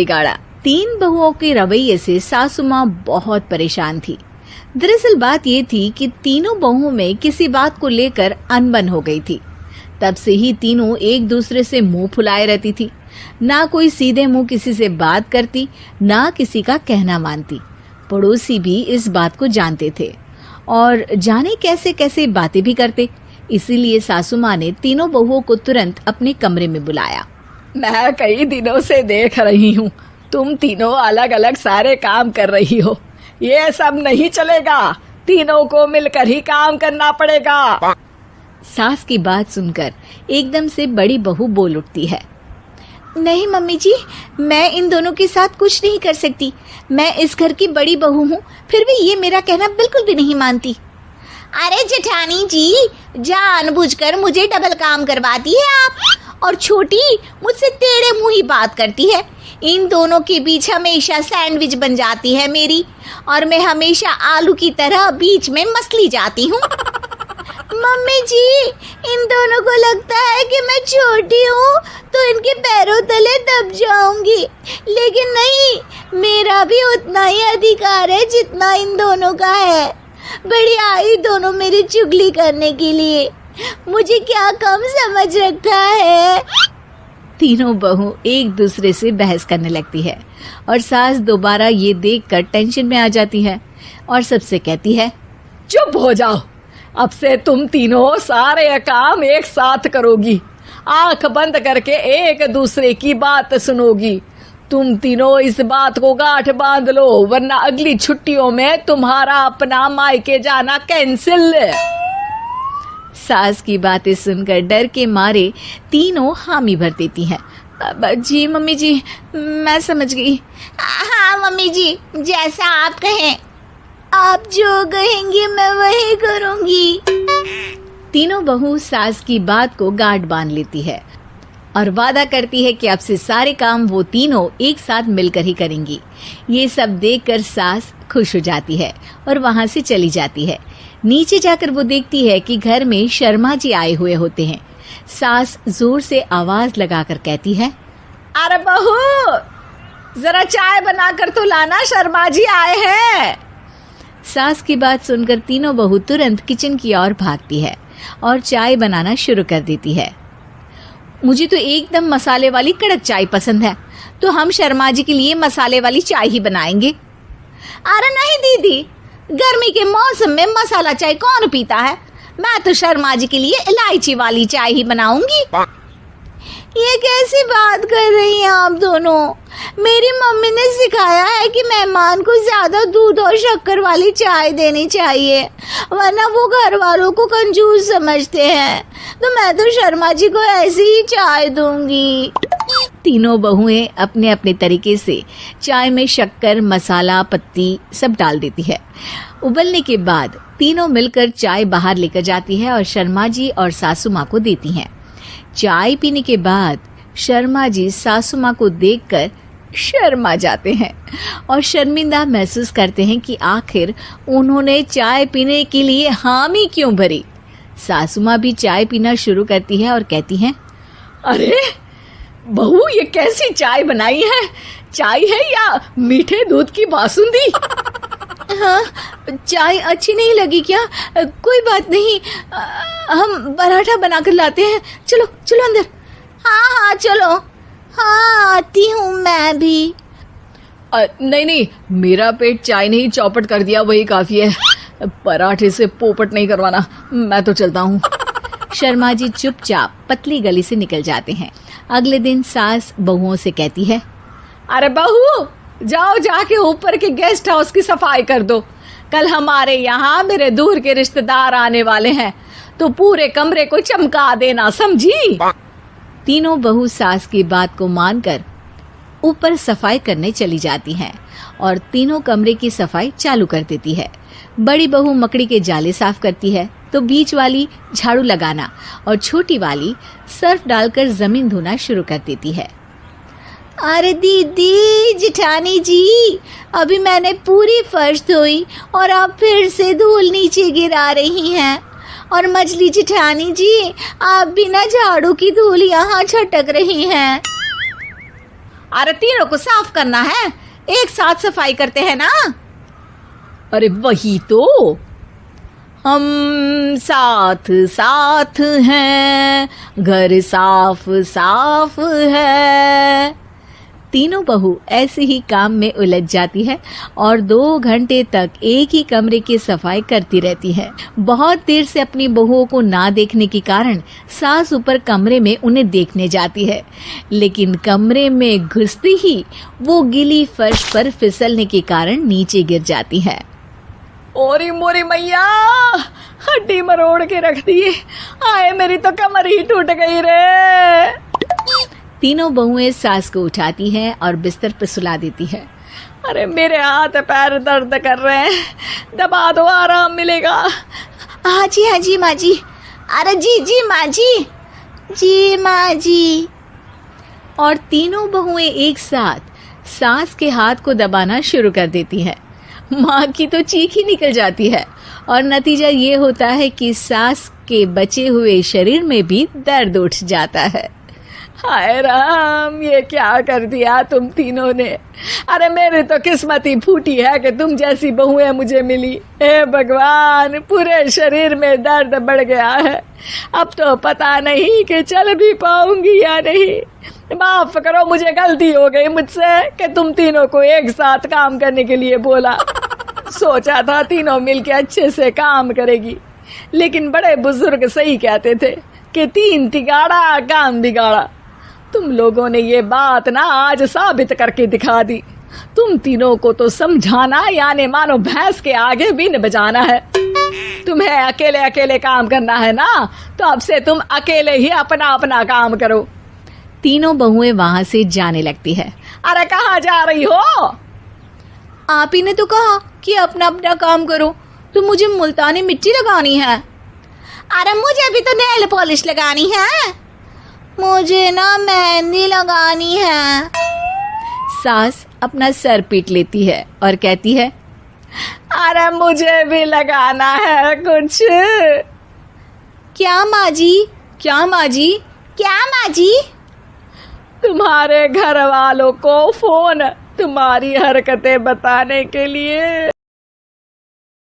बिगाड़ा। तीन बहुओं के रवैये से सासू माँ बहुत परेशान थी। दरअसल बात ये थी कि तीनों बहुओं में किसी बात को लेकर अनबन हो गई थी। तब से ही तीनों एक दूसरे से मुंह फुलाए रहती थी। ना कोई सीधे मुंह किसी से बात करती, ना किसी का कहना मानती। पड़ोसी भी इस बात को जानते थे और जाने कैसे कैसे बातें भी करते। इसीलिए सासू माँ ने तीनों बहुओं को तुरंत अपने कमरे में बुलाया। मैं कई दिनों से देख रही हूँ, तुम तीनों अलग अलग सारे काम कर रही हो। ये सब नहीं चलेगा, तीनों को मिलकर ही काम करना पड़ेगा। सास की बात सुनकर एकदम से बड़ी बहू बोल उठती है। नहीं मम्मी जी, मैं इन दोनों के साथ कुछ नहीं कर सकती। मैं इस घर की बड़ी बहू हूँ, फिर भी ये मेरा कहना बिल्कुल भी नहीं मानती। अरे जेठानी जी, जानबूझकर मुझे डबल काम करवाती है आप, और छोटी मुझसे टेढ़े मुंह ही बात करती है। इन दोनों के बीच हमेशा सैंडविच बन जाती है मेरी, और मैं हमेशा आलू की तरह बीच में मसली जाती हूँ। मम्मी जी, इन दोनों को लगता है कि मैं छोटी हूँ तो इनके पैरों तले दब जाऊंगी, लेकिन नहीं, मेरा भी उतना ही अधिकार है जितना इन दोनों का है। बड़ी आई दोनों मेरी चुगली करने के लिए, मुझे क्या कम समझ रखा है। तीनों बहू एक दूसरे से बहस करने लगती है और सास दोबारा ये देखकर टेंशन में आ जाती है और सबसे कहती है, चुप हो जाओ, अब से तुम तीनों सारे काम एक साथ करोगी। आंख बंद करके एक दूसरे की बात सुनोगी। तुम तीनों इस बात को गांठ बांध लो, वरना अगली छुट्टियों में तुम्हारा अपना मायके जाना कैंसिल। सास की बातें सुनकर डर के मारे तीनों हामी भर देती हैं। जी मम्मी जी, मैं समझ गई। हाँ मम्मी जी, जैसा आप कहें। आप जो कहेंगी मैं वही करूंगी। तीनों बहू सास की बात को गांठ बांध लेती है और वादा करती है कि अब से सारे काम वो तीनों एक साथ मिलकर ही करेंगी। ये सब देखकर सास खुश हो जाती है और वहां से चली जाती है। नीचे जाकर वो देखती है कि घर में शर्मा जी आए हुए होते हैं। सास जोर से आवाज लगाकर कहती है, अरे बहू, जरा चाय बनाकर तो लाना, शर्मा जी आए हैं। सास की बात सुनकर तीनों बहू तुरंत किचन की ओर भागती है और चाय बनाना शुरू कर देती है। मुझे तो एकदम मसाले वाली कड़क चाय पसंद है, तो हम शर्मा जी के लिए मसाले वाली चाय ही बनाएंगे। अरे नहीं दीदी, गर्मी के मौसम में मसाला चाय कौन पीता है? मैं तो शर्मा जी के लिए इलायची वाली चाय ही बनाऊंगी। ये कैसी बात कर रही हैं आप दोनों? मेरी मम्मी ने सिखाया है कि मेहमान को ज्यादा दूध और शक्कर वाली चाय देनी चाहिए, वरना वो घर वालों को कंजूस समझते हैं। तो मैं तो शर्मा जी को ऐसी ही चाय दूंगी। तीनों बहुएं अपने अपने तरीके से चाय में शक्कर, मसाला, पत्ती सब डाल देती है। उबलने के बाद तीनों मिलकर चाय बाहर लेकर जाती है और शर्मा जी और सासू माँ को देती हैं। चाय पीने के बाद शर्मा जी सासू माँ को देखकर शर्मा जाते हैं और शर्मिंदा महसूस करते हैं कि आखिर उन्होंने चाय पीने के लिए हामी क्यों भरी। सासू माँ भी चाय पीना शुरू करती है और कहती हैं, अरे बहू, ये कैसी चाय बनाई है? चाय है या मीठे दूध की बासुंदी? हाँ, चाय अच्छी नहीं लगी क्या? कोई बात नहीं, हम पराठा बनाकर लाते हैं। चलो चलो अंदर। हाँ चलो। हाँ, आती हूँ मैं भी। नहीं, मेरा पेट चाय नहीं चौपट कर दिया, वही काफी है। पराठे से पोपट नहीं करवाना, मैं तो चलता हूँ। शर्मा जी चुपचाप पतली गली से निकल जाते हैं। अगले दिन सास बहुओं से कहती है, अरे बहू, जाओ जाके ऊपर के गेस्ट हाउस की सफाई कर दो। कल हमारे यहाँ मेरे दूर के रिश्तेदार आने वाले हैं, तो पूरे कमरे को चमका देना, समझी? तीनों बहू सास की बात को मानकर ऊपर सफाई करने चली जाती हैं और तीनों कमरे की सफाई चालू कर देती है। बड़ी बहू मकड़ी के जाले साफ करती है, तो बीच वाली झाड़ू लगाना और छोटी वाली सर्फ डालकर जमीन धोना शुरू कर देती है। अरे दीदी, जेठानी जी, अभी मैंने पूरी फर्श धोई और आप फिर से धूल नीचे गिरा रही हैं। और मछली जेठानी जी, आप बिना झाड़ू की धूल यहाँ छटक रही हैं। अरे तीनों को साफ करना है, एक साथ सफाई करते हैं ना। अरे वही तो, हम साथ साथ हैं, घर साफ साफ है। तीनों बहू ऐसे ही काम में उलझ जाती है और 2 घंटे तक एक ही कमरे की सफाई करती रहती है। बहुत देर से अपनी बहुओं को ना देखने के कारण सास ऊपर कमरे में उन्हें देखने जाती है, लेकिन कमरे में घुसती ही वो गीली फर्श पर फिसलने के कारण नीचे गिर जाती है। ओरी मोरी मैया, हड्डी मरोड़ के रख दी। आए मेरी तो कमर ही टूट गई रे। तीनों बहुएं सास को उठाती हैं और बिस्तर पर सुला देती है। अरे मेरे हाथ पैर दर्द कर रहे हैं, दबा दो, आराम मिलेगा। हाँ जी माँ जी। अरे जी माँ जी, जी माँ जी। और तीनों बहुएं एक साथ सास के हाथ को दबाना शुरू कर देती हैं। माँ की तो चीख ही निकल जाती है और नतीजा ये होता है कि सास के बचे हुए शरीर में भी दर्द उठ जाता है। हाय राम, ये क्या कर दिया तुम तीनों ने। अरे मेरी तो किस्मत ही फूटी है कि तुम जैसी बहुएं मुझे मिली। हे भगवान, पूरे शरीर में दर्द बढ़ गया है। अब तो पता नहीं कि चल भी पाऊंगी या नहीं। माफ करो, मुझे गलती हो गई मुझसे कि तुम तीनों को एक साथ काम करने के लिए बोला। सोचा था तीनों मिलके अच्छे से काम करेगी, लेकिन बड़े बुजुर्ग सही कहते थे कि 3 तिगाड़ा काम बिगाड़ा। तुम लोगों ने ये बात ना आज साबित करके दिखा दी। तुम तीनों को तो समझाना यानी मानो भैंस के आगे बीन बजाना है। तुम्हें अकेले अकेले काम करना है ना, तो अब से तुम अकेले ही अपना अपना काम करो। तीनों बहुएं वहां से जाने लगती है। अरे कहाँ जा रही हो? आप ही ने तो कहा कि अपना अपना काम करो, तो मुझे मुल्तानी मिट्टी लगानी है। अरे मुझे भी तो नेल पॉलिश लगानी है, मुझे ना मेहंदी लगानी है। सास अपना सर पीट लेती है और कहती है, अरे मुझे भी लगाना है कुछ। क्या माँ जी? क्या माँ जी? क्या माँ जी? तुम्हारे घर वालों को फोन तुम्हारी हरकतें बताने के लिए।